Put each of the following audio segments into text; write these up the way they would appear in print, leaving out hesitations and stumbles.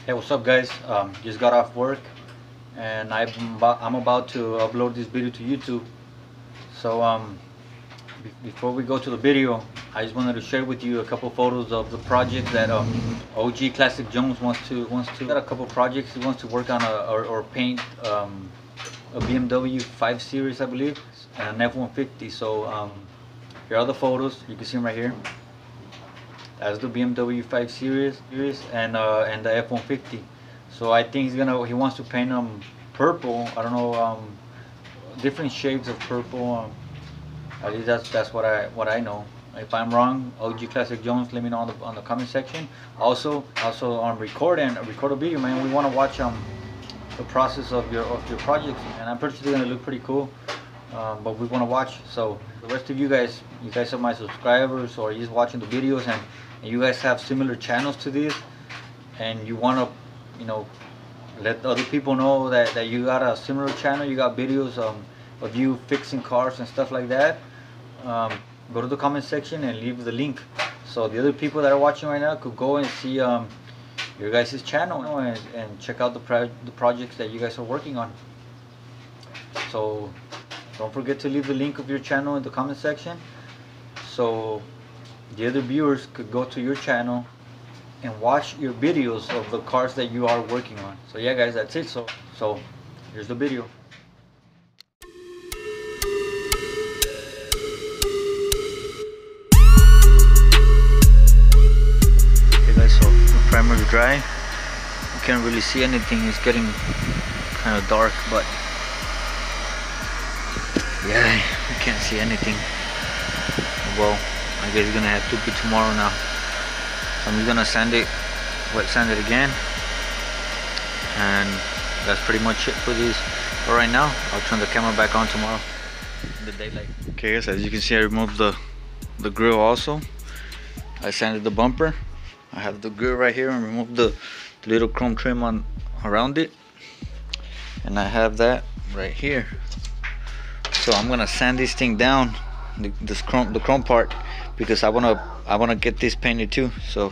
Hey, what's up guys? Just got off work and I'm about to upload this video to YouTube. So before we go to the video, I just wanted to share with you a couple photos of the project that OG Classic Jones wants to got a couple projects he wants to work on or paint a BMW 5 Series, I believe, and an F-150. So here are the photos. You can see them right here. That's the BMW 5 Series and the F-150. So I think he wants to paint them purple. I don't know, different shades of purple. At least that's what I know. If I'm wrong, OG Classic Jones, let me know on the comment section. Also on record a video, man. We want to watch the process of your projects, and I'm pretty sure they're gonna look pretty cool. But we want to watch. So the rest of you guys are my subscribers, or you're just watching the videos, and you guys have similar channels to this, and you want to, let other people know that you got a similar channel, you got videos of you fixing cars and stuff like that. Go to the comment section and leave the link, so the other people that are watching right now could go and see your guys' channel and check out the projects that you guys are working on. So don't forget to leave the link of your channel in the comment section, so the other viewers could go to your channel and watch your videos of the cars that you are working on. So yeah guys, that's it. So here's the video. Okay guys, so the primer is dry. You can't really see anything, it's getting kind of dark, but yeah, you can't see anything. Well, I guess it's gonna have to be tomorrow now. So I'm just gonna wet sand it again, and that's pretty much it for this. But right now, I'll turn the camera back on tomorrow in the daylight. Okay guys, as you can see, I removed the grill also. I sanded the bumper. I have the grill right here and removed the little chrome trim around it, and I have that right here. So I'm gonna sand this thing down, the chrome part, because I wanna get this painted too. So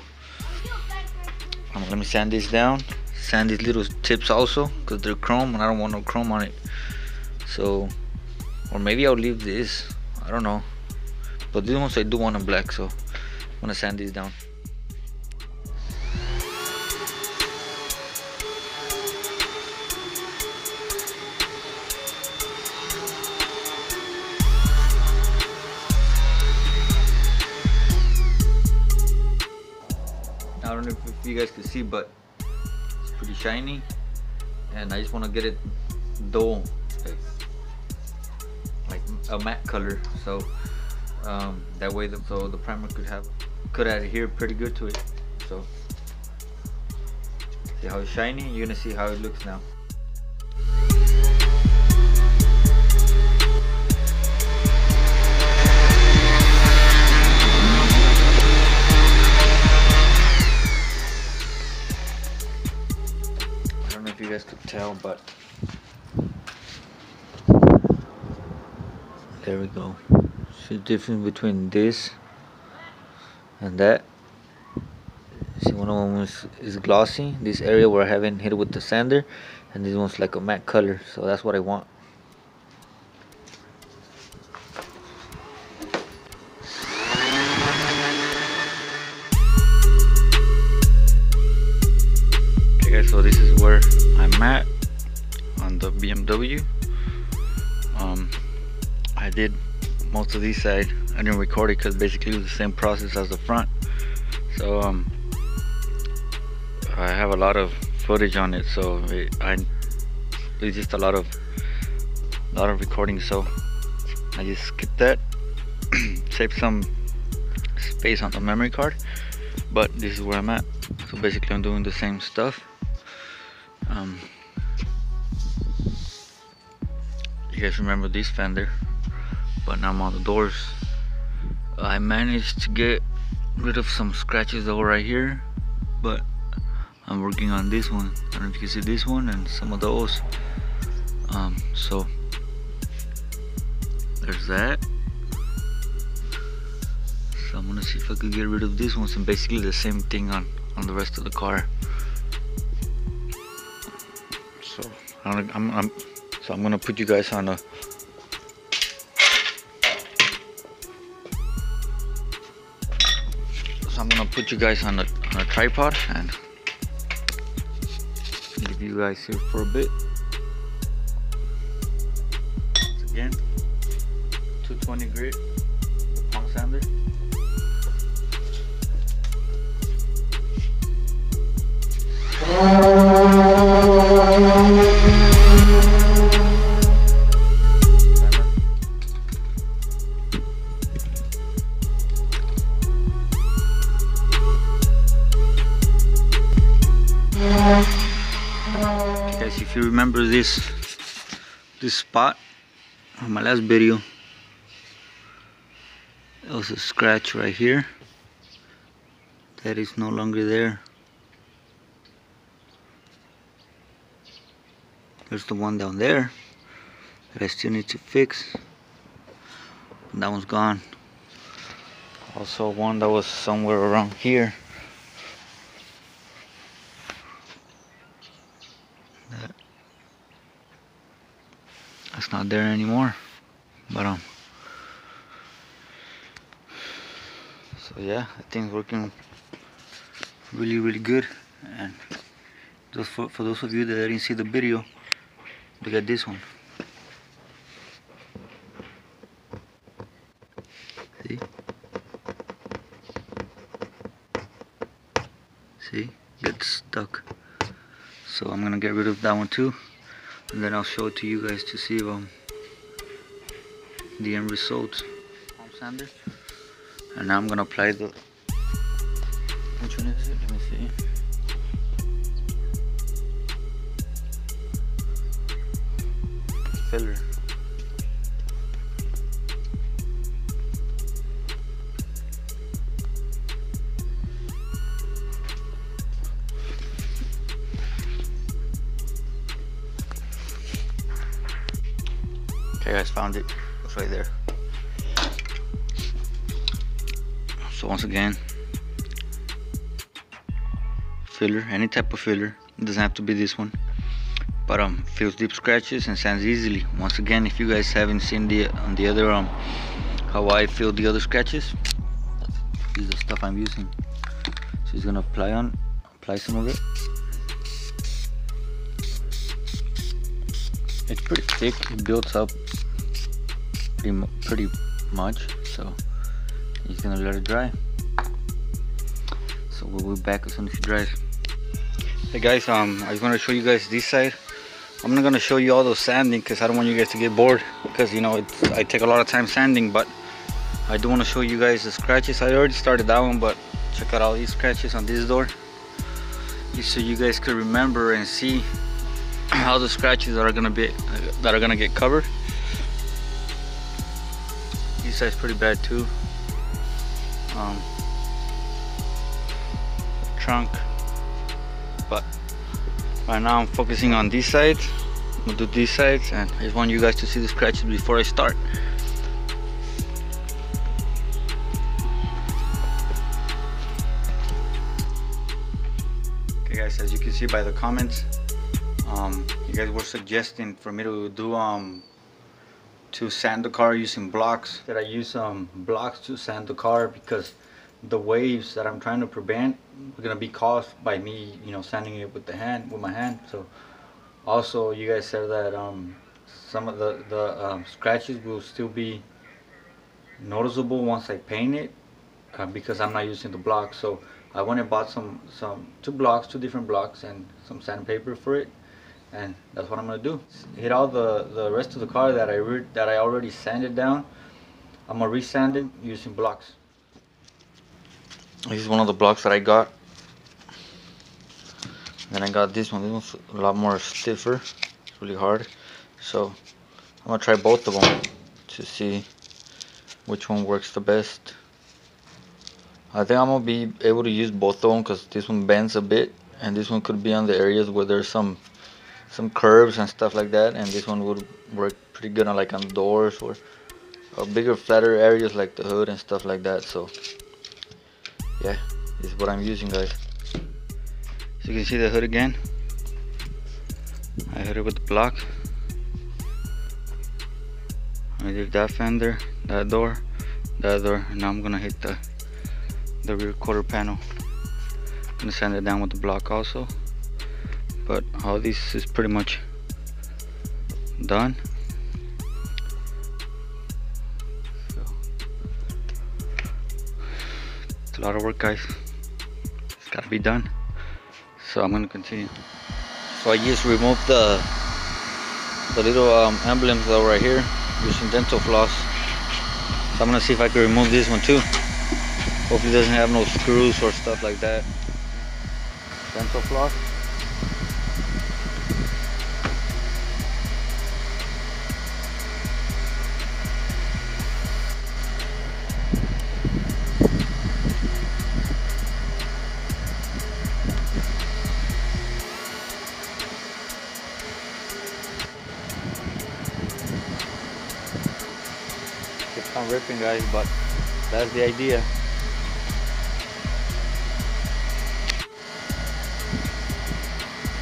let me sand this down, sand these little tips also, because they're chrome and I don't want no chrome on it. So, or maybe I'll leave this, I don't know, but these ones I do want them black, so I'm gonna sand these down. I don't know if you guys can see, but it's pretty shiny, and I just want to get it dull, like a matte color, so that way the primer could adhere pretty good to it. So see how it's shiny? You're gonna see how it looks now. If you guys could tell, but there we go. See the difference between this and that? See, one of them is glossy, this area where I haven't hit it with the sander, and this one's like a matte color, so that's what I want. Okay guys, so this is where I'm at on the BMW. I did most of this side. I didn't record it because basically it was the same process as the front. So I have a lot of footage on it, so it's just a lot of recording. So I just skipped that, saved some space on the memory card. But this is where I'm at. So basically I'm doing the same stuff. You guys remember this fender, but now I'm on the doors. I managed to get rid of some scratches over right here, but I'm working on this one. I don't know if you can see this one and some of those. So there's that. So I'm gonna see if I could get rid of these ones, and basically the same thing on the rest of the car. So I'm gonna put you guys on a tripod and leave you guys here for a bit. Once again, 220 grit pump sander. Guys, if you remember this spot on my last video, there was a scratch right here that is no longer there. There's the one down there that I still need to fix. That one's gone. Also one that was somewhere around here. That's not there anymore. But so yeah, I think it's working really good. And just for those of you that didn't see the video, look at this one. See? See? Gets stuck. So I'm gonna get rid of that one too, and then I'll show it to you guys to see the end result. Pump sander. And now I'm gonna apply the, which one is it? Let me see. Filler. Okay guys, found it. It's right there. So once again, filler, any type of filler. It doesn't have to be this one. But fills deep scratches and sands easily. Once again, if you guys haven't seen the other how I fill the other scratches, this is the stuff I'm using. So he's gonna apply some of it. It's pretty thick. It builds up pretty much. So he's gonna let it dry. So we'll be back as soon as it dries. Hey guys, I just want to show you guys this side. I'm not gonna show you all those sanding because I don't want you guys to get bored, because you know I take a lot of time sanding, but I do want to show you guys the scratches. I already started that one, but check out all these scratches on this door, just so you guys could remember and see how the scratches are gonna get covered. This side's pretty bad too. Trunk. But right now I'm focusing on this side. I'm gonna do these sides, and I just want you guys to see the scratches before I start. Okay guys, as you can see by the comments, you guys were suggesting for me to do to sand the car using blocks. That I use blocks to sand the car because the waves that I'm trying to prevent are gonna be caused by me, you know, sanding it with my hand. So also you guys said that some of the scratches will still be noticeable once I paint it, because I'm not using the blocks. So I went and bought two different blocks and some sandpaper for it, and that's what I'm gonna do. Hit all the rest of the car that I already sanded down. I'm gonna resand it using blocks. This is one of the blocks that I got. Then I got this one. This one's a lot more stiffer. It's really hard. So I'm gonna try both of them to see which one works the best. I think I'm gonna be able to use both of them because this one bends a bit, and this one could be on the areas where there's some curves and stuff like that, and this one would work pretty good on on doors or bigger, flatter areas like the hood and stuff like that. So yeah, this is what I'm using, guys. So you can see the hood again. I hit it with the block. I did that fender, that door, and now I'm gonna hit the rear quarter panel. I'm gonna sand it down with the block also. But all this is pretty much done. So it's a lot of work, guys. It's gotta be done. So I'm gonna continue. So I just removed the little emblems that were right here using dental floss. So I'm gonna see if I can remove this one too. Hopefully it doesn't have no screws or stuff like that. Dental floss. Keeps on ripping, guys, but that's the idea.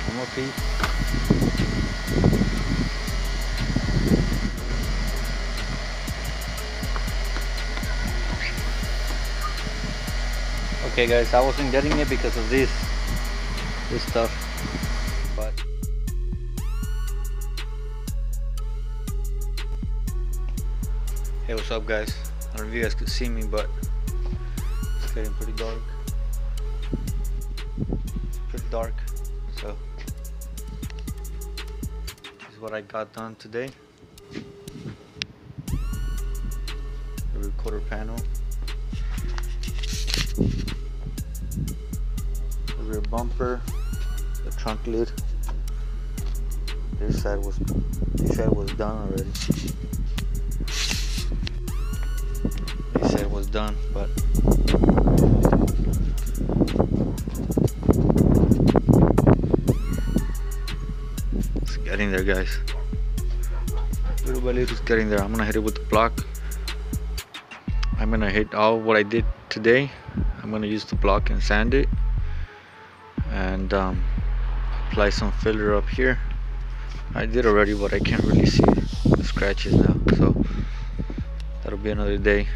One more piece. Okay, guys, I wasn't getting it because of this stuff, but hey, what's up, guys? I don't know if you guys could see me, but it's getting pretty dark. So this is what I got done today. The rear quarter panel, the rear bumper, the trunk lid. This side was done already. This side was done, but it's getting there, guys. Little by little, it's getting there. I'm gonna hit it with the block. I'm gonna hit all what I did today. I'm gonna use the block and sand it, and apply some filler up here. I did already, but I can't really see the scratches now, so that'll be another day.